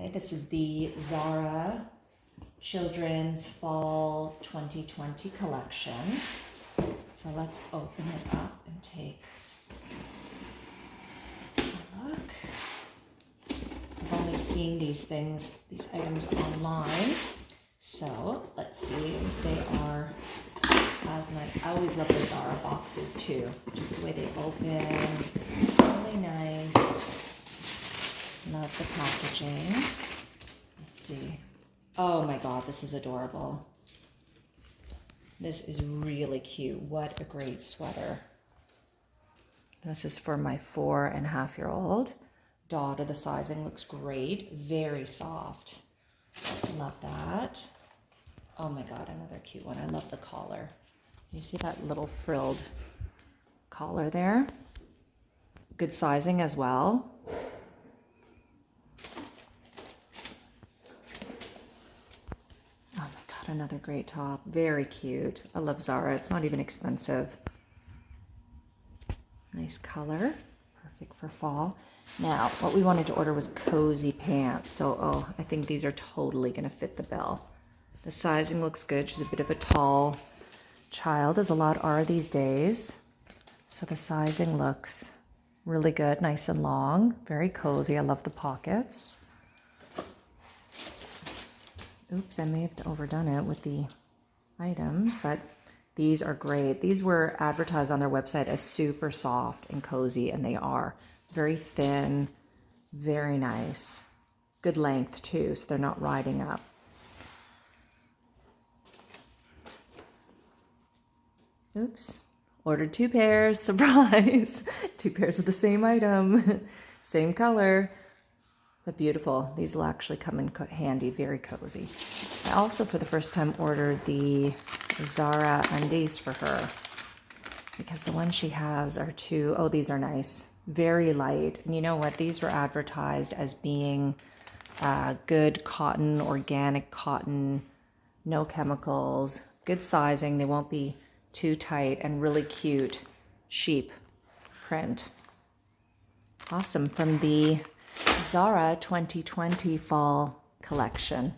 Okay, this is the Zara Children's Fall 2020 collection. So let's open it up and take a look. I've only seen these items online. So let's see if they are as nice. I always love the Zara boxes too. Just the way they open, really nice. Love the packaging. Let's see. Oh my God, this is adorable. This is really cute. What a great sweater. This is for my 4.5-year-old daughter. The sizing looks great. Very soft. Love that. Oh my God, another cute one. I love the collar. You see that little frilled collar there? Good sizing as well. Oh my God, another great top. Very cute. I love Zara. It's not even expensive. Nice color. Perfect for fall. Now, what we wanted to order was cozy pants. So, I think these are totally going to fit the bill. The sizing looks good. She's a bit of a tall child, as a lot are these days. So the sizing looks really good, nice and long, very cozy. I love the pockets. Oops, I may have overdone it with the items, but these are great. These were advertised on their website as super soft and cozy, and they are. Very thin, very nice. Good length too, so they're not riding up. Oops, ordered 2 pairs, surprise. 2 pairs of the same item, same color, but beautiful. These will actually come in handy, very cozy. I also, for the first time, ordered the Zara undies for her because the ones she has are these are nice, very light. And you know what? These were advertised as being good cotton, organic cotton, no chemicals, good sizing. They won't be too tight, and really cute sheep print. Awesome, from the Zara 2020 fall collection.